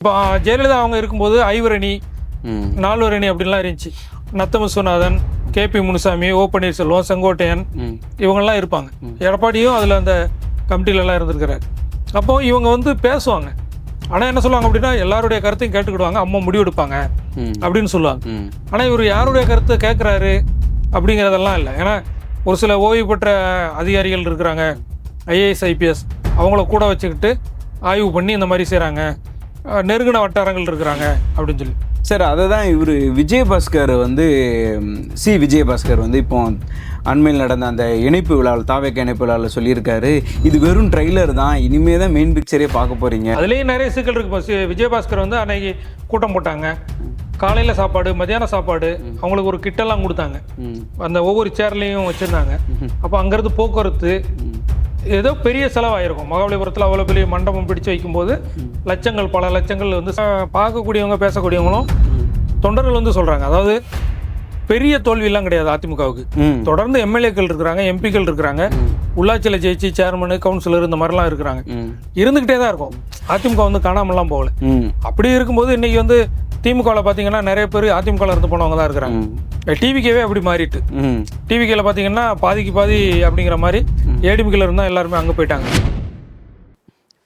இப்போ ஜெயலலிதா அவங்க இருக்கும்போது ஐவரணி, நால்வரணி அப்படின்லாம் இருந்துச்சு. நத்தம் விஸ்வநாதன், கேபி முனுசாமி, ஓ பன்னீர்செல்வம், செங்கோட்டையன் இவங்கெல்லாம் இருப்பாங்க. எடப்பாடியும் அதில் அந்த கமிட்டிலலாம் இருந்திருக்கிறார். அப்போ இவங்க வந்து பேசுவாங்க. ஆனால் என்ன சொல்லுவாங்க அப்படின்னா, எல்லாருடைய கருத்தையும் கேட்டுக்கிடுவாங்க, அம்மா முடிவெடுப்பாங்க அப்படின்னு சொல்லுவாங்க. ஆனால் இவர் யாருடைய கருத்தை கேட்குறாரு அப்படிங்கிறதெல்லாம் இல்லை. ஏன்னா ஒரு சில ஓய்வு பெற்ற அதிகாரிகள் இருக்கிறாங்க, ஐஏஎஸ் ஐபிஎஸ், அவங்கள கூட வச்சுக்கிட்டு ஆய்வு பண்ணி இந்த மாதிரி செய்கிறாங்க, நெருங்கின வட்டாரங்கள் இருக்கிறாங்க அப்படின்னு சொல்லி. சார் அதை தான் இவர் விஜயபாஸ்கர் வந்து விஜயபாஸ்கர் வந்து இப்போ அண்மையில் நடந்த அந்த இணைப்பு விழாவில், தாவேக்க இணைப்பு விழாவில் சொல்லியிருக்காரு, இது வெறும் ட்ரெய்லர் தான், இனிமே தான் மெயின் பிக்சரே பார்க்க போகிறீங்க. அதுலேயும் நிறைய சிக்கல் இருக்குது. விஜயபாஸ்கர் வந்து அன்னைக்கு கூட்டம் போட்டாங்க, காலையில் சாப்பாடு, மத்தியான சாப்பாடு, அவங்களுக்கு ஒரு கிட்டெல்லாம் கொடுத்தாங்க, அந்த ஒவ்வொரு சேர்லையும் வச்சுருந்தாங்க. அப்போ அங்கேருந்து போக்குவரத்து ஏதோ பெரிய செலவாயிருக்கும். மகாபலிபுரத்தில் அவ்வளோ பெரிய மண்டபம் பிடிச்சு வைக்கும்போது லட்சங்கள், பல லட்சங்கள் வந்து பார்க்கக்கூடியவங்க, பேசக்கூடியவங்களும் தொண்டர்கள் வந்து சொல்கிறாங்க. அதாவது பெரிய தோல்வியெல்லாம் கிடையாது அதிமுகவுக்கு. தொடர்ந்து எம்எல்ஏக்கள் இருக்கிறாங்க, எம்பிக்கள் இருக்கிறாங்க, உள்ளாட்சியில் ஜெயிச்சு சேர்மனு, கவுன்சிலர் இந்த மாதிரிலாம் இருக்கிறாங்க, இருந்துக்கிட்டே தான் இருக்கும். அதிமுக வந்து காணாமலாம் போகல. அப்படி இருக்கும்போது இன்றைக்கி வந்து திமுகவில் பார்த்தீங்கன்னா நிறைய பேர் அதிமுகவில் இருந்து போனவங்க தான் இருக்கிறாங்க. டிவிக்கேவே அப்படி மாறிட்டு, டிவிக்கேல பார்த்தீங்கன்னா பாதிக்கு பாதி அப்படிங்கிற மாதிரி ஏடிமிக்கில் இருந்தால் எல்லாருமே அங்கே போயிட்டாங்க.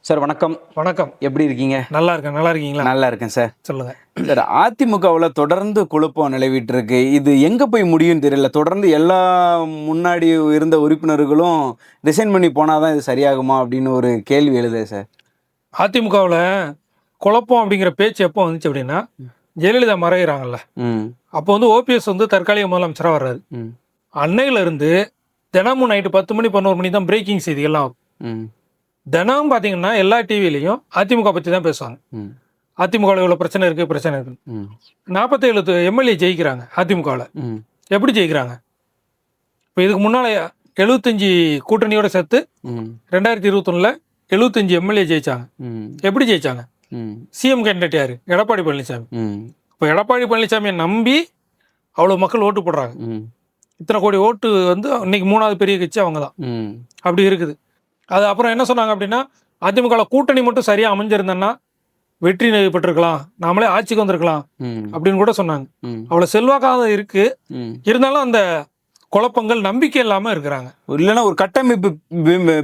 சார் வணக்கம். வணக்கம், எப்படி இருக்கீங்க? நல்லா இருக்கேன். நல்லா இருக்கீங்களா? நல்லா இருக்கேன் சார். சொல்லுங்கள் சார், அதிமுகவில் தொடர்ந்து குழப்பம் நிலவிட்டு இருக்கு. இது எங்கே போய் முடியும்னு தெரியல. தொடர்ந்து எல்லா முன்னாடி இருந்த உறுப்பினர்களும் ரிசைன் பண்ணி போனால் தான் இது சரியாகுமா அப்படின்னு ஒரு கேள்வி எழுது சார். அதிமுகவில் குழப்பம் அப்படிங்கிற பேச்சு எப்போ வந்துச்சு அப்படின்னா, ஜெயலலிதா மறைகிறாங்கல்ல, அப்போ வந்து ஓபிஎஸ் வந்து தற்காலிக முதலமைச்சராக வர்றாரு. அன்னையிலிருந்து தினமும் நைட்டு 10 மணி 11 மணி தான் பிரேக்கிங் செய்திகள்லாம் ஆகும். தினமும் பார்த்தீங்கன்னா எல்லா டிவிலையும் அதிமுக பற்றி தான் பேசுவாங்க. அதிமுகவில் இவ்வளோ பிரச்சனை இருக்குது, பிரச்சனை இருக்குது. 47 எம்எல்ஏ ஜெயிக்கிறாங்க அதிமுகவில். எப்படி ஜெயிக்கிறாங்க? இப்போ இதுக்கு முன்னால் 75 கூட்டணியோட சேர்த்து 2021 75 எம்எல்ஏ ஜெயிச்சாங்க. எப்படி ஜெயிச்சாங்க? சிஎம் கேண்டிடேட் யாரு? எடப்பாடி பழனிசாமி. இப்போ எடப்பாடி பழனிசாமியை நம்பி அவ்வளோ மக்கள் ஓட்டு போடுறாங்க. இத்தனை கோடி ஓட்டு வந்து இன்னைக்கு 3வது பெரிய கட்சி அவங்க தான். அப்படி இருக்குது. அது அப்புறம் என்ன சொன்னாங்க அப்படின்னா, அதிமுக கூட்டணி மட்டும் சரியாக அமைஞ்சிருந்தேன்னா வெற்றி பெற்றிருக்கலாம், நாமளே ஆட்சிக்கு வந்திருக்கலாம் அப்படின்னு கூட சொன்னாங்க. அவ்வளோ செல்வாக்காக இருக்கு. இருந்தாலும் அந்த குழப்பங்கள், நம்பிக்கை இல்லாமல் இருக்கிறாங்க. இல்லைன்னா ஒரு கட்டமைப்பு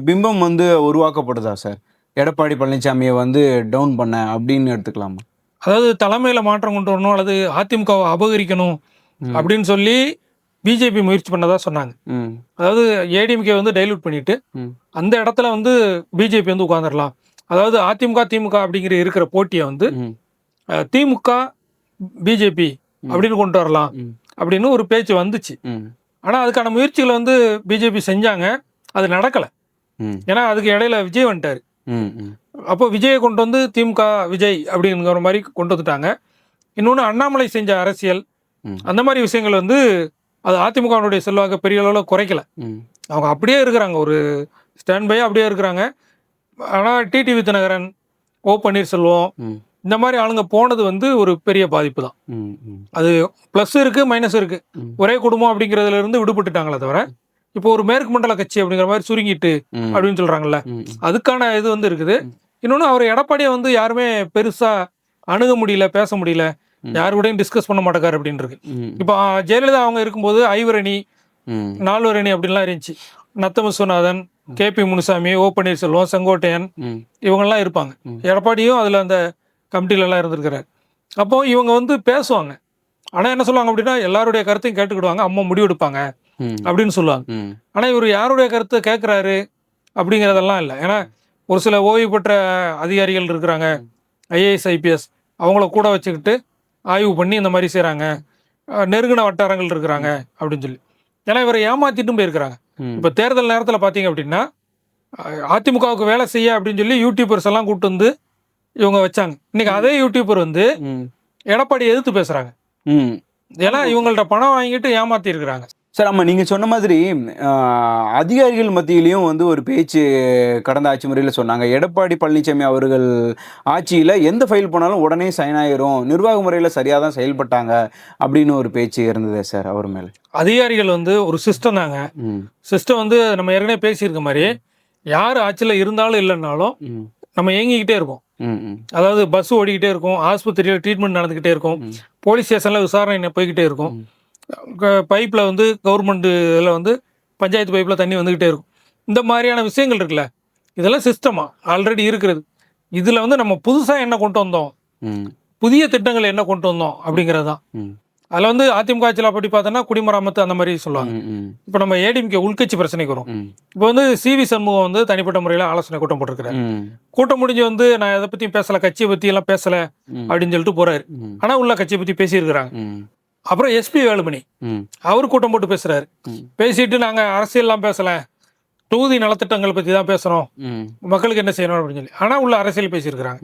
பிம்பம் வந்து உருவாக்கப்படுதா சார்? எடப்பாடி பழனிசாமியை வந்து டவுன் பண்ண அப்படின்னு எடுத்துக்கலாமா? அதாவது தலைமையில் மாற்றம் கொண்டு வரணும் அல்லது அதிமுகவை அபகரிக்கணும் அப்படின்னு சொல்லி பிஜேபி முயற்சி பண்ணதா சொன்னாங்க. அதாவது ஏடிஎம்கே வந்து டைல்யூட் பண்ணிட்டு அந்த இடத்துல வந்து பிஜேபி வந்து உட்காந்துடலாம். அதாவது அதிமுக திமுக அப்படிங்கிற இருக்கிற போட்டியை வந்து திமுக பிஜேபி அப்படின்னு கொண்டு வரலாம் அப்படின்னு ஒரு பேச்சு வந்துச்சு. ஆனால் அதுக்கான முயற்சிகளை வந்து பிஜேபி செஞ்சாங்க, அது நடக்கலை. ஏன்னா அதுக்கு இடையில விஜய் வந்துட்டாரு. அப்போ விஜயை கொண்டு வந்து திமுக விஜய் அப்படிங்கிற மாதிரி கொண்டு வந்துட்டாங்க. இன்னொன்று அண்ணாமலை செஞ்ச அரசியல், அந்த மாதிரி விஷயங்கள் வந்து அது அதிமுகவுடைய செல்வாக்கு பெரிய அளவில் குறைக்கல. அவங்க அப்படியே இருக்கிறாங்க, ஒரு ஸ்டாண்ட் பையாக அப்படியே இருக்கிறாங்க. ஆனால் டிடிவி தினகரன், ஓ பன்னீர்செல்வம் இந்த மாதிரி ஆளுங்க போனது வந்து ஒரு பெரிய பாதிப்பு தான். அது ப்ளஸ் இருக்குது, மைனஸ் இருக்குது. ஒரே குடும்பம் அப்படிங்கிறதுல இருந்து விடுபட்டுட்டாங்களே தவிர, இப்போ ஒரு மேற்கு மண்டல கட்சி அப்படிங்கிற மாதிரி சுருங்கிட்டு அப்படின்னு சொல்கிறாங்கல்ல, அதுக்கான இது வந்து இருக்குது. இன்னொன்று, அவர் எடப்பாடியை வந்து யாருமே பெருசாக அணுக முடியல, பேச முடியல, யாரு கூடயும் டிஸ்கஸ் பண்ண மாட்டேக்காரு அப்படின்னு இருக்கு. இப்போ ஜெயலலிதா அவங்க இருக்கும்போது ஐவரணி, நால்வரணி அப்படின்லாம் இருந்துச்சு. நத்தம் விஸ்வநாதன், கேபி முனுசாமி, ஓ பன்னீர்செல்வம், செங்கோட்டையன் இவங்கெல்லாம் இருப்பாங்க. எடப்பாடியும் அதில் அந்த கமிட்டிலலாம் இருந்திருக்கிறார். அப்போ இவங்க வந்து பேசுவாங்க. ஆனால் என்ன சொல்லுவாங்க அப்படின்னா, எல்லாருடைய கருத்தையும் கேட்டுக்கிடுவாங்க, அம்மா முடிவெடுப்பாங்க அப்படின்னு சொல்லுவாங்க. ஆனால் இவர் யாருடைய கருத்தை கேட்குறாரு அப்படிங்கிறதெல்லாம் இல்லை. ஏன்னா ஒரு சில ஓய்வு பெற்ற அதிகாரிகள் இருக்கிறாங்க, ஐஏஎஸ் ஐபிஎஸ், அவங்கள கூட வச்சுக்கிட்டு ஆய்வு பண்ணி இந்த மாதிரி செய்கிறாங்க, நெருங்கின வட்டாரங்கள் இருக்கிறாங்க அப்படின்னு சொல்லி. ஏன்னா இவரை ஏமாத்திட்டும் போயிருக்கிறாங்க. இப்போ தேர்தல் நேரத்தில் பார்த்தீங்க அப்படின்னா, அதிமுகவுக்கு வேலை செய்ய அப்படின்னு சொல்லி யூடியூபர்ஸ் எல்லாம் கூப்பிட்டு வந்து இவங்க வச்சாங்க. இன்னைக்கு அதே யூடியூபர் வந்து எடப்பாடி எதிர்த்து பேசுகிறாங்க. ஏன்னா இவங்கள்ட்ட பணம் வாங்கிட்டு ஏமாத்தி இருக்கிறாங்க. சார், ஆமாம், நீங்கள் சொன்ன மாதிரி அதிகாரிகள் மத்தியிலையும் வந்து ஒரு பேச்சு கடந்த ஆட்சி முறையில் சொன்னாங்க. எடப்பாடி பழனிசாமி அவர்கள் ஆட்சியில் எந்த ஃபைல் போனாலும் உடனே சைன் ஆயிரும், நிர்வாக முறையில் சரியாக தான் செயல்பட்டாங்க அப்படின்னு ஒரு பேச்சு இருந்தது சார் அவர் மேலே. அதிகாரிகள் வந்து ஒரு சிஸ்டம் தாங்க. சிஸ்டம் வந்து நம்ம ஏற்கனவே பேசியிருக்க மாதிரி, யார் ஆட்சியில் இருந்தாலும் இல்லைன்னாலும் நம்ம இயங்கிக்கிட்டே இருப்போம். அதாவது பஸ் ஓடிக்கிட்டே இருக்கும், ஆஸ்பத்திரியில் ட்ரீட்மெண்ட் நடந்துக்கிட்டே இருக்கும், போலீஸ் ஸ்டேஷனில் விசாரணை போய்கிட்டே இருக்கும், பைப்பில் வந்து கவர்மெண்ட் இதில் வந்து பஞ்சாயத்து பைப்பில் தண்ணி வந்துக்கிட்டே இருக்கும். இந்த மாதிரியான விஷயங்கள் இருக்குல்ல, இதெல்லாம் சிஸ்டமாக ஆல்ரெடி இருக்கிறது. இதில் வந்து நம்ம புதுசாக என்ன கொண்டு வந்தோம், புதிய திட்டங்கள் என்ன கொண்டு வந்தோம் அப்படிங்கிறது தான். அதில் வந்து அதிமுக ஆட்சியில் அப்படி பார்த்தோன்னா குடிமராமத்து அந்த மாதிரி சொல்லுவாங்க. இப்போ நம்ம ஏடிஎம்கே உள்கட்சி பிரச்சனைக்கு வரும். இப்போ வந்து சிவி சண்முகம் வந்து தனிப்பட்ட முறையில் ஆலோசனை கூட்டம் போட்டிருக்கிறாரு. கூட்டம் முடிஞ்சு வந்து நான் எதை பற்றியும் பேசலை, கட்சியை பற்றி எல்லாம் பேசலை அப்படின்னு சொல்லிட்டு போறாரு. ஆனால் உள்ள கட்சியை பற்றி பேசியிருக்கிறாங்க. அப்புறம் எஸ்பி வேலுமணி அவரு கூட்டம் போட்டு பேசுறாரு. பேசிட்டு நாங்கள் அரசியல்லாம் பேசலை, தொகுதி நலத்திட்டங்கள் பற்றி தான் பேசுகிறோம், மக்களுக்கு என்ன செய்யணும் அப்படின்னு சொல்லி. ஆனால் உள்ள அரசியல் பேசியிருக்கிறாங்க.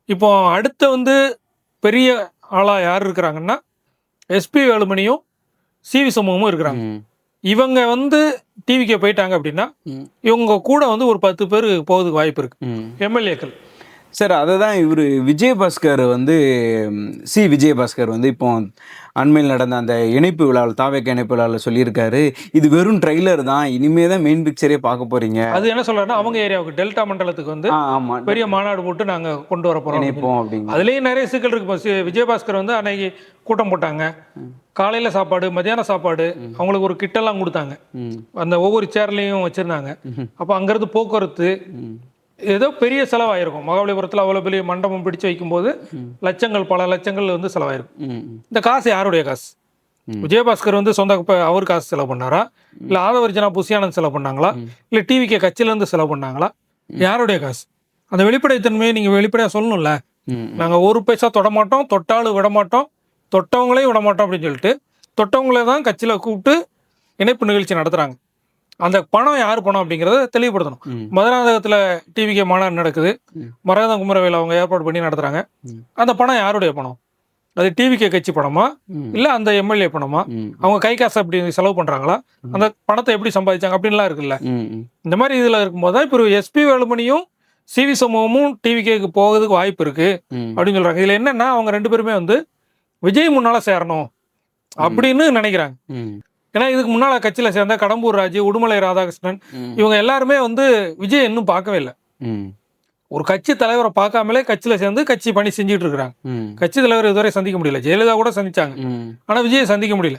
இப்போ அடுத்த வந்து பெரிய ஆளாக யார் இருக்கிறாங்கன்னா எஸ்பி வேலுமணியும் சிவி சண்முகமும் இருக்கிறாங்க. இவங்க வந்து டிவிக்கே போயிட்டாங்க அப்படின்னா இவங்க கூட வந்து ஒரு 10 பேர் போகிறதுக்கு வாய்ப்பு இருக்கு, எம்எல்ஏக்கள். சார் அதை தான் இவர் விஜயபாஸ்கர் வந்து விஜயபாஸ்கர் வந்து இப்போ அண்மையில் நடந்த அந்த இணைப்பு விழாவில், தாவேக்க இணைப்பு விழாவில் சொல்லியிருக்காரு, இது வெறும் ட்ரெய்லர் தான், இனிமே தான் மெயின் பிக்சரே பார்க்க போறீங்க. அது என்ன சொல்றாருன்னா அவங்க ஏரியாவுக்கு டெல்டா மண்டலத்துக்கு வந்து பெரிய மாநாடு போட்டு நாங்க கொண்டு வர போறோம் அப்படின்னு. அதுலயும் நிறைய சிக்கல் இருக்கு. விஜயபாஸ்கர் வந்து அன்னைக்கு கூட்டம் போட்டாங்க, காலையில சாப்பாடு, மத்தியான சாப்பாடு, அவங்களுக்கு ஒரு கிட்டெல்லாம் கொடுத்தாங்க, அந்த ஒவ்வொரு சேர்லையும் வச்சிருந்தாங்க. அப்போ அங்கிருந்து போக்குவரத்து ஏதோ பெரிய செலவாயிருக்கும். மகாபலிபுரத்தில் அவ்வளோ பெரிய மண்டபம் பிடிச்சு வைக்கும்போது லட்சங்கள், பல லட்சங்கள் வந்து செலவாயிருக்கும். இந்த காசு யாருடைய காசு? விஜயபாஸ்கர் வந்து சொந்த அவர் காசு செலவு பண்ணாரா, இல்லை ஆதவர்ஜனா புசியானந்த் செலவு பண்ணாங்களா, இல்லை டிவிக்கே கட்சியிலேருந்து செலவு பண்ணாங்களா? யாருடைய காசு? அந்த வெளிப்படைத்தன்மையை நீங்கள் வெளிப்படையாக சொல்லணும்ல. நாங்கள் ஒரு பைசா தொட மாட்டோம், தொட்டாலும் விட மாட்டோம், தொட்டவங்களையும் விட மாட்டோம் அப்படின்னு சொல்லிட்டு தொட்டவங்களே தான் கட்சியில் கூப்பிட்டு இணைப்பு நிகழ்ச்சி நடத்துகிறாங்க. அந்த பணம் யார் பணம் அப்படிங்கிறத தெளிவுபடுத்தணும். மதுராந்தகத்தில் டிவிக்கே மாநாடு நடக்குது, மரகதம் குமரவேல் அவங்க ஏற்பாடு பண்ணி நடத்துகிறாங்க. அந்த பணம் யாருடைய பணம்? அது டிவிக்கே கட்சி பணமா, இல்லை அந்த எம்எல்ஏ பணமா? அவங்க கை காசு அப்படி செலவு பண்ணுறாங்களா? அந்த பணத்தை எப்படி சம்பாதிச்சாங்க அப்படின்லாம் இருக்குல்ல. இந்த மாதிரி இதில் இருக்கும்போது தான் இப்போ எஸ்பி வேலுமணியும் சிவி சண்முகமும் டிவிக்கேக்கு போகிறதுக்கு வாய்ப்பு இருக்கு அப்படின்னு சொல்கிறாங்க. இதில் என்னன்னா அவங்க 2 பேருமே வந்து விஜய் முன்னால் சேரணும் அப்படின்னு நினைக்கிறாங்க. ஏன்னா இதுக்கு முன்னால் கட்சியில் சேர்ந்த கடம்பூர் ராஜு, உடுமலை ராதாகிருஷ்ணன் இவங்க எல்லாருமே வந்து விஜய் இன்னும் பார்க்கவே இல்லை. ஒரு கட்சி தலைவரை பார்க்காமலே கட்சியில் சேர்ந்து கட்சி பணி செஞ்சுட்டு இருக்கிறாங்க. கட்சி தலைவர் இதுவரை சந்திக்க முடியல. ஜெயலலிதா கூட சந்திச்சாங்க, ஆனால் விஜயை சந்திக்க முடியல.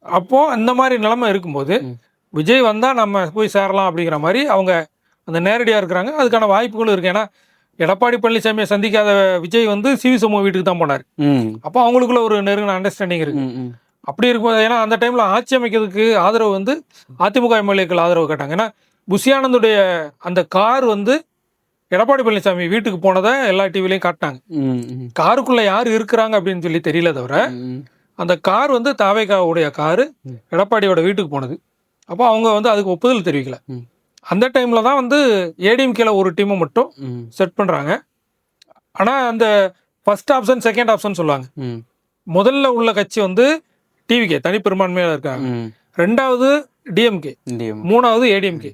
அப்போ இந்த மாதிரி நிலைமை இருக்கும்போது விஜய் வந்தால் நம்ம போய் சேரலாம் அப்படிங்கிற மாதிரி அவங்க அந்த நேரடியாக இருக்கிறாங்க. அதுக்கான வாய்ப்புகளும் இருக்கு. ஏன்னா எடப்பாடி பழனிசாமியை சந்திக்காத விஜய் வந்து சிவி சண்முகம் வீட்டுக்கு தான் போனார். அப்போ அவங்களுக்குள்ள ஒரு நெருங்கின அண்டர்ஸ்டாண்டிங் இருக்கு. அப்படி இருக்கும்போது ஏன்னா அந்த டைமில் ஆட்சி அமைக்கிறதுக்கு ஆதரவு வந்து அதிமுக எம்எல்ஏக்கள் ஆதரவு கேட்டாங்க. ஏன்னா புஷியானந்துடைய அந்த கார் வந்து எடப்பாடி பழனிசாமி வீட்டுக்கு போனதை எல்லா டிவிலையும் காட்டினாங்க. காருக்குள்ளே யார் இருக்கிறாங்க அப்படின்னு சொல்லி தெரியல தவிர அந்த கார் வந்து தாவேகாவுடைய காரு எடப்பாடியோட வீட்டுக்கு போனது. அப்போ அவங்க வந்து அதுக்கு ஒப்புதல் தெரிவிக்கல. அந்த டைமில் தான் வந்து ஏடிஎம்கேல ஒரு டீமை மட்டும் செட் பண்ணுறாங்க. ஆனால் அந்த ஃபர்ஸ்ட் ஆப்ஷன், செகண்ட் ஆப்ஷன் சொல்லுவாங்க. முதல்ல உள்ள கட்சி வந்து டிவிக்கே தனிப்பெரும்பான்மையாக இருக்காங்க, 2வது டிஎம்கே, 3வது ஏடிஎம்கே.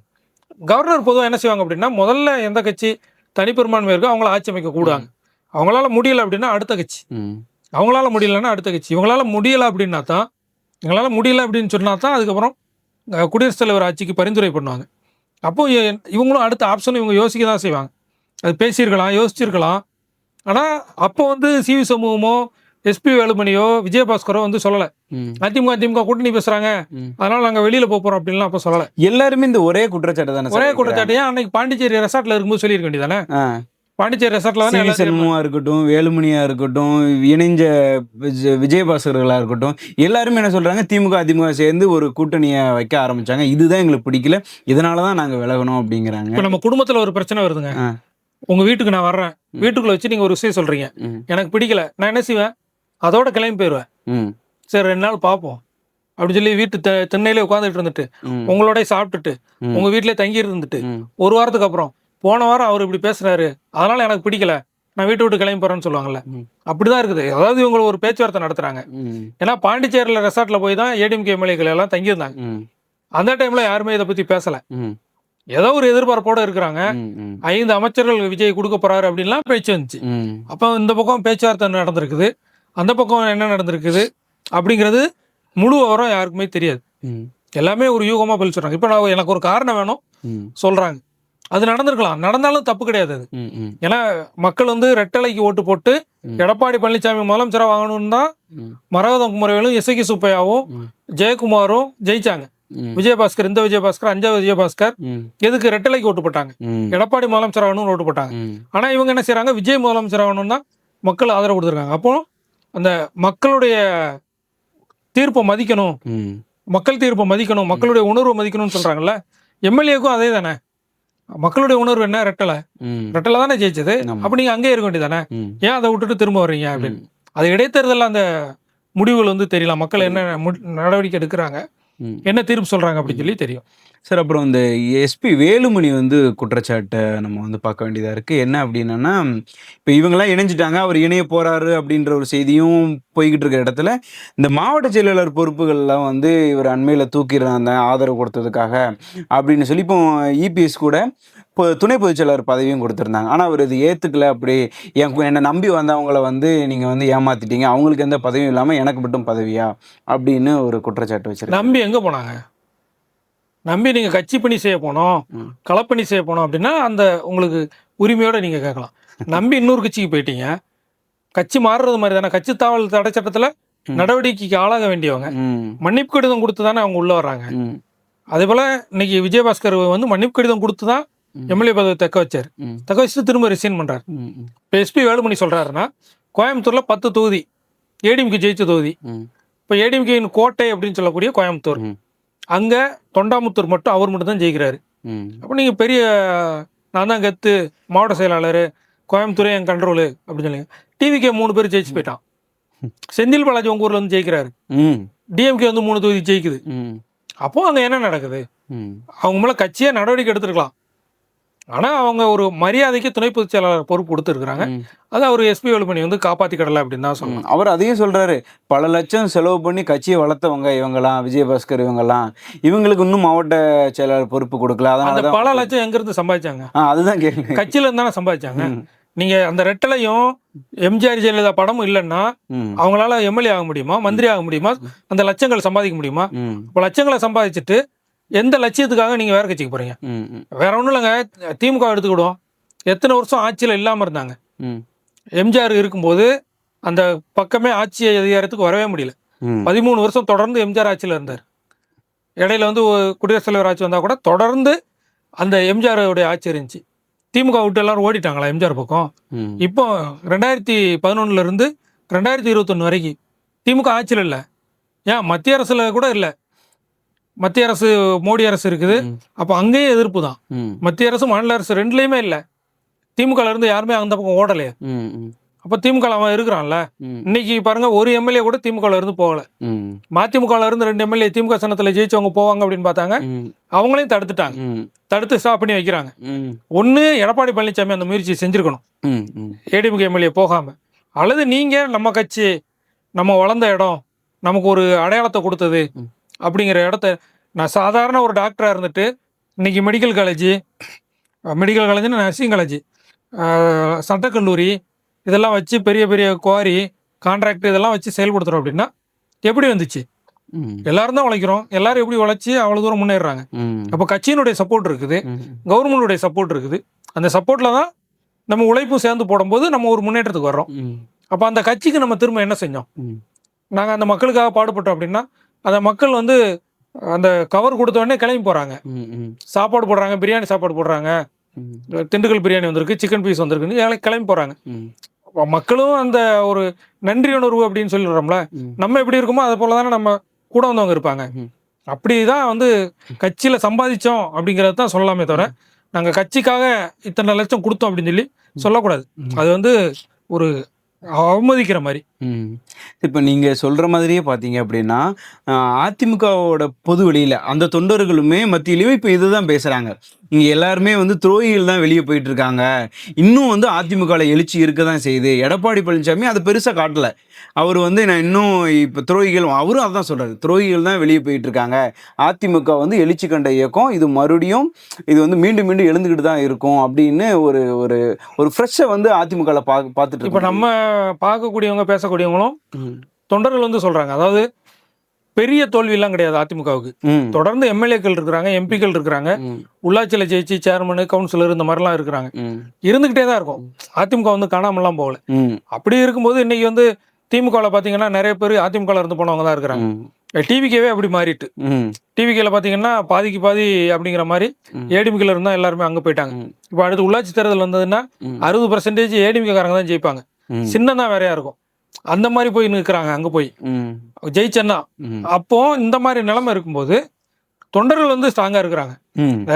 கவர்னர் பொதுவாக என்ன செய்வாங்க அப்படின்னா முதல்ல எந்த கட்சி தனிப்பெரும்பான்மை இருக்கோ அவங்கள ஆட்சி அமைக்க கூடாங்க. அவங்களால முடியலை அப்படின்னா அடுத்த கட்சி, அவங்களால முடியலைன்னா அடுத்த கட்சி. இவங்களால முடியலை அப்படின்னா தான், இவங்களால முடியலை அப்படின்னு சொன்னா தான் அதுக்கப்புறம் குடியரசுத் தலைவர் ஆட்சிக்கு பரிந்துரை பண்ணுவாங்க. அப்போ இவங்களும் அடுத்த ஆப்ஷன் இவங்க யோசிக்க தான் செய்வாங்க. அது பேசியிருக்கலாம், யோசிச்சிருக்கலாம். ஆனால் அப்போ வந்து சிவி சண்முகமோ எஸ்பி வேலுமணியோ விஜயபாஸ்கரோ வந்து சொல்லலை அதிமுக கூட்டணி பேசுறாங்க அதனால நாங்கள் வெளியில போறோம் அப்படின்லாம் அப்போ சொல்லலை. எல்லாருமே இந்த ஒரே குற்றச்சாட்டு தானே, ஒரே குற்றச்சாட்டு. ஏன் அன்னைக்கு பாண்டிச்சேரி ரெசார்ட்ல இருக்கும்போது சொல்லியிருக்க வேண்டியதானே? பாண்டிச்சேரி ரெசார்ட்ல சிவி சண்முகமா இருக்கட்டும், வேலுமணியா இருக்கட்டும், இணைஞ்ச விஜயபாஸ்கர்களா இருக்கட்டும், எல்லாருமே என்ன சொல்றாங்க, திமுக அதிமுக சேர்ந்து ஒரு கூட்டணியை வைக்க ஆரம்பிச்சாங்க, இதுதான் எங்களுக்கு பிடிக்கல, இதனாலதான் நாங்க விலகணும் அப்படிங்கிறாங்க. இப்போ நம்ம குடும்பத்துல ஒரு பிரச்சனை வருதுங்க, உங்க வீட்டுக்கு நான் வர்றேன், வீட்டுக்குள்ள வச்சு நீங்க ஒரு விஷயம் சொல்றீங்க, எனக்கு பிடிக்கல, நான் என்ன செய்வேன், அதோட கிளம்பி போயிடுவேன். சரி 2 நாள் பார்ப்போம் அப்படின்னு சொல்லி வீட்டு திண்ணையிலே உட்காந்துட்டு இருந்துட்டு உங்களோட சாப்பிட்டுட்டு உங்க வீட்டிலே தங்கி இருந்துட்டு 1 வாரத்துக்கு அப்புறம் போன வாரம் அவர் இப்படி பேசுறாரு அதனால எனக்கு பிடிக்கல நான் வீட்டை விட்டு கிளம்பி போறேன்னு சொல்லுவாங்கல்ல, அப்படிதான் இருக்குது. அதாவது இவங்க ஒரு பேச்சுவார்த்தை நடத்துறாங்க. ஏன்னா பாண்டிச்சேரியில ரெசார்ட்ல போய் தான் ஏடிஎம்கே எம்எல்ஏக்கள் எல்லாம் தங்கியிருந்தாங்க. அந்த டைம்ல யாருமே இதை பத்தி பேசல, ஏதோ ஒரு எதிர்பார்ப்போட இருக்கிறாங்க. 5 அமைச்சர்கள் விஜய் கொடுக்க போறாரு அப்படின்லாம் பேச்சு வந்துச்சு. அப்போ இந்த பக்கம் பேச்சுவார்த்தை நடந்திருக்குது, அந்த பக்கம் என்ன நடந்திருக்குது அப்படிங்கிறது முழு விவரம் யாருக்குமே தெரியாது. எல்லாமே ஒரு யூகமா பதில் சொல்றாங்க. இப்போ நான் எனக்கு ஒரு காரணம் வேணும் சொல்றாங்க, அது நடந்திருக்கலாம், நடந்தாலும் தப்பு கிடையாது அது. ம், ம், ஏன்னா மக்கள் வந்து ரெட்டலைக்கு ஓட்டு போட்டு எடப்பாடி பழனிசாமி முதலமைச்சராக வாங்கணும்னு தான் ம், மரகதம் குமரவேலும் இசக்கி சுப்பையாவும் ம், ஜெயக்குமாரும் ஜெயிச்சாங்க. ம், விஜயபாஸ்கர், இந்த விஜயபாஸ்கர், அஞ்சாவது விஜயபாஸ்கர் ம், எதுக்கு ரெட்டலைக்கு ஓட்டு போட்டாங்க, ம், எடப்பாடி முதலமைச்சர் ஆகணும்னு ஓட்டு போட்டாங்க. ம், ஆனா இவங்க என்ன செய்றாங்க, விஜய் முதலமைச்சர் ஆகணும்னு தான் மக்கள் ஆதரவு கொடுத்துருக்காங்க. அப்போ அந்த மக்களுடைய தீர்ப்பை மதிக்கணும், ம், மக்கள் தீர்ப்பை மதிக்கணும், மக்களுடைய உணர்வை மதிக்கணும்னு சொல்றாங்கல்ல. எம்எல்ஏக்கும் அதே தானே, மக்களுடைய உணர்வு என்ன, ரெட்டலை ம், ரெட்டலை தானே ஜெயிச்சது. ஆமா. அப்ப நீங்க அங்கேயே இருக்க வேண்டியதானே, ம், ஏன் அதை விட்டுட்டு திரும்ப வர்றீங்க அப்படின்னு. ம், அது இடைத்தேர்தலில் அந்த முடிவுகள் வந்து தெரியலாம், மக்கள் என்ன நடவடிக்கை எடுக்கிறாங்க, ம். என்ன தீர்ப்பு சொல்றாங்க அப்படின்னு சொல்லி தெரியும். சார், அப்புறம் இந்த எஸ்பி வேலுமணி வந்து குற்றச்சாட்டை நம்ம வந்து பார்க்க வேண்டியதாக இருக்குது. என்ன அப்படின்னா, இப்போ இவங்கெல்லாம் இணைஞ்சிட்டாங்க, அவர் இணைய போகிறாரு அப்படின்ற ஒரு செய்தியும் போய்கிட்டு இருக்கிற இடத்துல, இந்த மாவட்ட செயலாளர் பொறுப்புகள்லாம் வந்து இவர் அண்மையில் தூக்கிடுறாங்க ஆதரவு கொடுத்ததுக்காக அப்படின்னு சொல்லி, இப்போ இபிஎஸ் கூட இப்போ துணை பொதுச் செயலாளர் பதவியும் கொடுத்துருந்தாங்க. ஆனால் அவர் இது ஏற்றுக்கல. அப்படி என்னை நம்பி வந்தவங்கள வந்து நீங்கள் வந்து ஏமாத்திட்டீங்க, அவங்களுக்கு எந்த பதவியும் இல்லாமல் எனக்கு மட்டும் பதவியா அப்படின்னு ஒரு குற்றச்சாட்டு வச்சிருக்காங்க. நம்பி எங்கே போனாங்க, நம்பி நீங்கள் கட்சி பணி செய்ய போனோம், ம், களப்பணி செய்ய போனோம் அப்படின்னா அந்த உங்களுக்கு உரிமையோட நீங்கள் கேட்கலாம். நம்பி இன்னொரு கட்சிக்கு போயிட்டீங்க, கட்சி மாறுறது மாதிரி தானே. கட்சி தாவல் தடை சட்டத்தில் நடவடிக்கைக்கு ஆளாக வேண்டியவங்க ம், மன்னிப்பு கடிதம் கொடுத்து தானே அவங்க உள்ள வர்றாங்க. ம், அதே போல் இன்னைக்கு விஜயபாஸ்கர் வந்து மன்னிப்பு கடிதம் கொடுத்து தான் எம்எல்ஏ பதவி தக்க வச்சார். ம், தக்க வச்சுட்டு திரும்ப ரிசைன் பண்ணுறாரு. ம், ம், இப்போ எஸ்பி வேலுமணி சொல்கிறாருன்னா, கோயம்புத்தூரில் 10 தொகுதி ஏடிஎம்கே ஜெயிச்ச தொகுதி. ம், இப்போ ஏடிஎம்கேயின் கோட்டை அப்படின்னு சொல்லக்கூடிய கோயம்புத்தூர், ம், அங்கே தொண்டாமுத்தூர் மட்டும் அவர் மட்டும் தான் ஜெயிக்கிறாரு. ம், அப்போ நீங்கள் பெரிய நான் தான் கத்து, மாவட்ட செயலாளர், கோயம்புத்தூரே என் கண்ட்ரோலு அப்படின்னு சொல்லுங்க. டிவிகே 3 பேர் ஜெயிச்சு போயிட்டான். செந்தில் பாலாஜி உங்கள் ஊரில் வந்து ஜெயிக்கிறாரு. ம், டிஎம்கே வந்து 3 தொகுதி ஜெயிக்குது. ம், அப்போ அங்கே என்ன நடக்குது, ம், அவங்க மேலே கட்சியாக நடவடிக்கை எடுத்துருக்கலாம். ஆனால் அவங்க ஒரு மரியாதைக்கு துணை பொதுச் செயலாளர் பொறுப்பு கொடுத்துருக்குறாங்க. ம். அதை அவர் எஸ்பி வேலுமணி வந்து காப்பாற்றிக்கிடல அப்படின்னு தான் சொல்லணும். அவர் அதையும் சொல்றாரு. பல லட்சம் செலவு பண்ணி கட்சியை வளர்த்தவங்க இவங்கலாம், விஜயபாஸ்கர் இவங்கலாம், இவங்களுக்கு இன்னும் மாவட்ட செயலாளர் பொறுப்பு கொடுக்கல. அந்த அதனால பல லட்சம் எங்கிருந்து சம்பாதிச்சாங்க, அதுதான் கேட்குறேன். கட்சியில இருந்து தானே சம்பாதிச்சாங்க. ம், நீங்க அந்த ரெட்டலையும் எம்ஜிஆர் ஜெயலலிதா படமும் இல்லைன்னா ம், அவங்களால எம்எல்ஏ ஆக முடியுமா, மந்திரி ஆக முடியுமா, அந்த லட்சங்கள் சம்பாதிக்க முடியுமா? ம், இப்போ லட்சங்களை சம்பாதிச்சுட்டு எந்த லட்சியத்துக்காக நீங்க வேற கட்சிக்கு போறீங்க? ம், ம், வேற ஒன்றும் இல்லைங்க. திமுக எடுத்துக்கிடுவோம், எத்தனை வருஷம் ஆட்சியில் இல்லாமல் இருந்தாங்க. ம், எம்ஜிஆர் இருக்கும்போது அந்த பக்கமே ஆட்சி அதிகாரத்துக்கு வரவே முடியல. ம், 13 வருஷம் தொடர்ந்து எம்ஜிஆர் ஆட்சியில் இருந்தார். இடையில வந்து குடியரசுத் தலைவர் ஆட்சி வந்தால் கூட தொடர்ந்து அந்த எம்ஜிஆருடைய ஆட்சி இருந்துச்சு. திமுக விட்டு எல்லாரும் ஓடிட்டாங்களா எம்ஜிஆர் பக்கம்? ம், இப்போ 2011 இருந்து 2021 வரைக்கும் திமுக ஆட்சியில் இல்லை. ஏன் மத்திய அரசுல கூட இல்லை. மத்திய அரசு மோடி அரசு இருக்குது, ம், அப்போ அங்கேயும் எதிர்ப்பு தான். ம், மத்திய அரசு மாநில அரசு ரெண்டுலேயுமே இல்லை. திமுகல இருந்து யாருமே அந்த பக்கம் ஓடலையே. ம், ம், அப்போ திமுக அவன் இருக்கிறான்ல. ம், இன்னைக்கு பாருங்க, ஒரு எம்எல்ஏ கூட திமுகல இருந்து போகல. ம், மதிமுகல இருந்து 2 எம்எல்ஏ திமுக சனத்தில் ஜெயிச்சவங்க போவாங்க அப்படின்னு பார்த்தாங்க, ம், அவங்களையும் தடுத்துட்டாங்க. ம், தடுத்து ஸ்டாப் பண்ணி வைக்கிறாங்க. ம், ஒன்று எடப்பாடி பழனிசாமி அந்த முயற்சி செஞ்சுருக்கணும், ம், ம், ஏடிஎம்கே எம்எல்ஏ போகாமல். அல்லது நீங்கள் நம்ம கட்சி, நம்ம வளர்ந்த இடம், நமக்கு ஒரு அடையாளத்தை கொடுத்தது ம். அப்படிங்கிற இடத்த, நான் சாதாரண ஒரு டாக்டராக இருந்துட்டு இன்னைக்கு மெடிக்கல் காலேஜ்னு நர்சிங் காலேஜ், சட்டக்கல்லூரி இதெல்லாம் வச்சு பெரிய பெரிய குவாரி கான்ட்ராக்ட் இதெல்லாம் வச்சு செயல்படுத்துகிறோம் அப்படின்னா எப்படி வந்துச்சு? ம், எல்லாரும் தான் உழைக்கிறோம், எல்லாரும் எப்படி உழைச்சி அவ்வளோ தூரம் முன்னேறாங்க? ம், அப்போ கட்சியினுடைய சப்போர்ட் இருக்குது, ம், கவர்மெண்டுடைய சப்போர்ட் இருக்குது. அந்த சப்போர்ட்டில் தான் நம்ம உழைப்பும் சேர்ந்து போடும்போது நம்ம ஒரு முன்னேற்றத்துக்கு வர்றோம். ம், அப்போ அந்த கட்சிக்கு நம்ம திரும்ப என்ன செஞ்சோம்? ம், நாங்கள் அந்த மக்களுக்காக பாடுபட்டோம் அப்படின்னா அந்த மக்கள் வந்து அந்த கவர் கொடுத்த உடனே கிளம்பி போகிறாங்க, ம், ம், சாப்பாடு போடுறாங்க, பிரியாணி சாப்பாடு போடுறாங்க, ம், திண்டுக்கல் பிரியாணி வந்திருக்கு, சிக்கன் பீஸ் வந்திருக்குன்னு கிளம்பி போகிறாங்க. ம், அப்போ மக்களும் அந்த ஒரு நன்றி உணர்வு அப்படின்னு சொல்லிடுறோம்ல, ம், நம்ம எப்படி இருக்குமோ அதை போல தானே நம்ம கூட வந்தவங்க இருப்பாங்க. ம். அப்படி தான் வந்து கட்சியில் சம்பாதிச்சோம் அப்படிங்கிறத தான் சொல்லலாமே தவிர, நாங்கள் கட்சிக்காக இத்தனை லட்சம் கொடுத்தோம் அப்படின்னு சொல்லி சொல்லக்கூடாது. அது வந்து ஒரு அவமதிக்கிற மாதிரி. ம். இப்ப நீங்க சொல்ற மாதிரியே பார்த்தீங்க அப்படின்னா, அதிமுகவோட பொது வெளியில அந்த தொண்டர்களுமே மத்தியிலயும் இப்ப இதுதான் பேசுறாங்க. இங்க எல்லாருமே வந்து துரோகிகள் தான் வெளிய போயிட்டு இருக்காங்க. இன்னும் வந்து அதிமுகல எழுச்சி இருக்க தான் செய்யுது. எடப்பாடி பழனிசாமி அத பெருசா காட்டல. அவரு வந்து நான் இன்னும் இப்ப துரோகிகள், அவரும் அதான் சொல்றாரு. துரோகிகள் தான் வெளிய போயிட்டு இருக்காங்க. அதிமுக வந்து எழுச்சி கண்ட இயக்கம். இது மறுபடியும் இது வந்து மீண்டும் மீண்டும் எழுந்துகிட்டு தான் இருக்கும் அப்படின்னு ஒரு ஒரு ஒரு ஃப்ரெஷ்ஷா வந்து அதிமுகல பார்த்துட்டு இப்போ இருக்கோம். நம்ம பார்க்கக்கூடியவங்க பேசக்கூடியவங்களும் ம். தொண்டர்கள் வந்து சொல்றாங்க. அதாவது பெரிய தோல்வியெல்லாம் கிடையாது அதிமுகவுக்கு. ம் தொடர்ந்து எம்எல்ஏக்கள் இருக்கிறாங்க, எம்பிக்கள் இருக்கிறாங்க, ம் உள்ளாட்சியில் ஜெயிச்சு சேர்மனு, கவுன்சிலர் இந்த மாதிரிலாம் இருக்கிறாங்க. ம் இருந்துக்கிட்டே தான் இருக்கும். அதிமுக வந்து காணாமலாம் போகல. ம் அப்படி இருக்கும்போது இன்னைக்கு வந்து திமுகவில் பார்த்தீங்கன்னா நிறைய பேர் அதிமுகவில் இருந்து போனவங்க தான் இருக்கிறாங்க. டிவிக்கேவே அப்படி மாறிட்டு. டிவிகேல பார்த்தீங்கன்னா பாதிக்கு பாதி அப்படிங்கிற மாதிரி ஏடிஎம்கேல இருந்தால் எல்லாருமே அங்கே போயிட்டாங்க. இப்போ அடுத்து உள்ளாட்சி தேர்தல் வந்ததுன்னா 60% ஏடிஎம்கேக்காரங்க தான் ஜெயிப்பாங்க. சின்னம் தான் வேறையா இருக்கும். அந்த மாதிரி போய் நிற்கிறாங்க அங்கே போய் ஜெயிச்சேன்னா. அப்போ இந்த மாதிரி நிலைமை இருக்கும்போது தொண்டர்கள் வந்து ஸ்ட்ராங்கா இருக்கிறாங்க.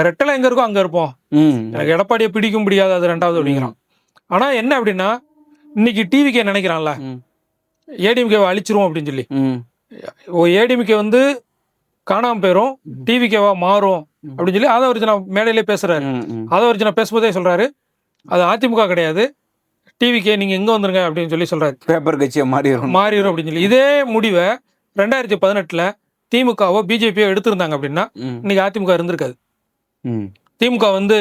ரெட்டலை எங்க இருக்கோ அங்க இருப்போம், எனக்கு எடப்பாடியை பிடிக்க முடியாது, அது ரெண்டாவது அப்படிங்கிறான். ஆனா என்ன அப்படின்னா இன்னைக்கு டிவிக்கே நினைக்கிறான்ல ஏடிஎம்கேவை அழிச்சிரும் அப்படின்னு சொல்லி. ஏடிஎம்கே வந்து காணாம போயிரும், டிவிக்கேவா மாறும் அப்படின்னு சொல்லி ஆதவர்ஜனா மேடையிலே பேசுறாரு. ஆதவர்ஜனா பேசும்போதே சொல்றாரு அது அதிமுக கிடையாது, டிவிக்கே நீங்க எங்க வந்துருங்க அப்படின்னு சொல்லி சொல்றாரு. பேப்பர் கட்சியை மாறிடும் அப்படின்னு சொல்லி. இதே முடிவை 2018 திமுகவோ பிஜேபியோ எடுத்திருந்தாங்க அப்படின்னா இன்னைக்கு அதிமுக இருந்திருக்காது. திமுக வந்து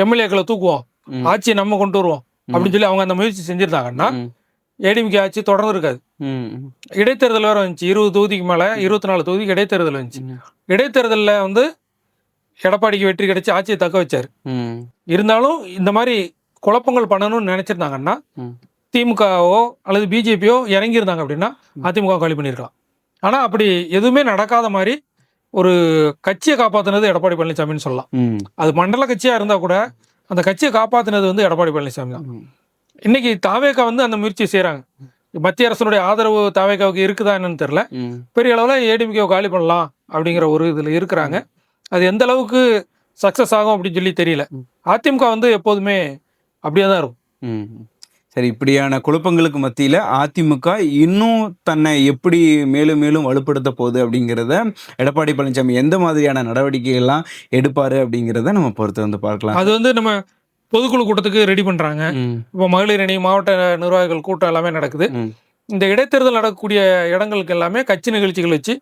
எம்எல்ஏக்களை தூக்குவோம், ஆட்சியை நம்ம கொண்டு வருவோம் அப்படின்னு சொல்லி அவங்க அந்த முயற்சி செஞ்சிருந்தாங்கன்னா ஏடிஎம்கே ஆட்சி தொடர்ந்து இருக்காது. இடைத்தேர்தல் வேற வந்துச்சு, 20 தொகுதிக்கு மேல 24 தொகுதிக்கு இடைத்தேர்தல் வந்துச்சு. இடைத்தேர்தலில் வந்து எடப்பாடிக்கு வெற்றி கிடைச்சி ஆட்சியை தக்க வச்சாரு. இருந்தாலும் இந்த மாதிரி குழப்பங்கள் பண்ணணும்னு நினைச்சிருந்தாங்கன்னா திமுகவோ அல்லது பிஜேபியோ இறங்கியிருந்தாங்க அப்படின்னா அதிமுக காலி பண்ணியிருக்கலாம். ஆனா அப்படி எதுவுமே நடக்காத மாதிரி ஒரு கட்சியை காப்பாத்தினது எடப்பாடி பழனிசாமின்னு சொல்லலாம். அது மண்டல கட்சியா இருந்தா கூட அந்த கட்சியை காப்பாத்தினது வந்து எடப்பாடி பழனிசாமி தான். இன்னைக்கு தாவேகா வந்து அந்த முயற்சி செய்யறாங்க. மத்திய அரசனுடைய ஆதரவு தாவேகாவுக்கு இருக்குதா என்னன்னு தெரியல. பெரிய அளவுல ஏடிஎம்கே காலி பண்ணலாம் அப்படிங்கிற ஒரு இதுல இருக்கிறாங்க. அது எந்த அளவுக்கு சக்சஸ் ஆகும் அப்படின்னு சொல்லி தெரியல. அதிமுக வந்து எப்போதுமே அப்படியே தான் இருக்கும். சரி, இப்படியான குழப்பங்களுக்கு மத்தியில் அதிமுக இன்னும் தன்னை எப்படி மேலும் மேலும் வலுப்படுத்த போகுது அப்படிங்கிறத எடப்பாடி பழனிசாமி எந்த மாதிரியான நடவடிக்கைகள்லாம் எடுப்பாரு அப்படிங்கிறத நம்ம பொறுத்து வந்து பார்க்கலாம். அது வந்து நம்ம பொதுக்குழு கூட்டத்துக்கு ரெடி பண்றாங்க. இப்போ மகளிர் அணி மாவட்ட நிர்வாகிகள் கூட்டம் எல்லாமே நடக்குது. இந்த இடைத்தேர்தல் நடக்கக்கூடிய இடங்களுக்கு எல்லாமே கட்சி நிகழ்ச்சிகள் வச்சு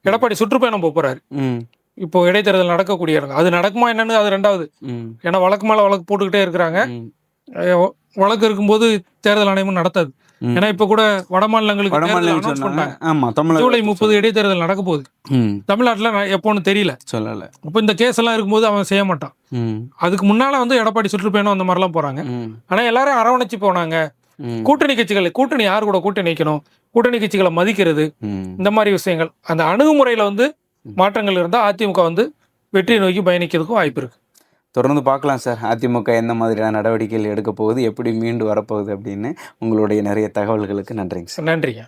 எடப்பாடி சுற்றுப்பயணம் போறாரு. இப்போ இடைத்தேர்தல் நடக்கக்கூடிய இடம் அது நடக்குமா என்னன்னு அது ரெண்டாவது. ஏன்னா வழக்கு மேல வழக்கு போட்டுக்கிட்டே இருக்கிறாங்க. வழக்கு இருக்கும்போது தேர்தல் ஆணையமும் நடத்தாது. ஏன்னா இப்ப கூட வட மாநிலங்களுக்கு ஜூலை 30 இடைத்தேர்தல் நடக்க போகுது. தமிழ்நாட்டுல எப்போன்னு தெரியல, சொல்லல. அப்ப இந்த கேஸ் எல்லாம் இருக்கும்போது அவன் செய்ய மாட்டான். அதுக்கு முன்னால வந்து எடப்பாடி சுற்றுப்பயணம் அந்த மாதிரிலாம் போறாங்க. ஆனா எல்லாரும் அரவணைச்சு போனாங்க. கூட்டணி கட்சிகள், கூட்டணி யாரு கூட கூட்டணி வைக்கணும், கூட்டணி கட்சிகளை மதிக்கிறது, இந்த மாதிரி விஷயங்கள், அந்த அணுகுமுறையில வந்து மாற்றங்கள் இருந்தா அதிமுக வந்து வெற்றி நோக்கி பயணிக்கிறதுக்கும் வாய்ப்பு இருக்கு. தொடர்ந்து பார்க்கலாம் சார், அதிமுக எந்த மாதிரியான நடவடிக்கைகள் எடுக்க போகுது, எப்படி மீண்டு வரப்போகுது அப்படின்னு. உங்களுடைய நிறைய தகவல்களுக்கு நன்றிங்க சார். நன்றிங்க.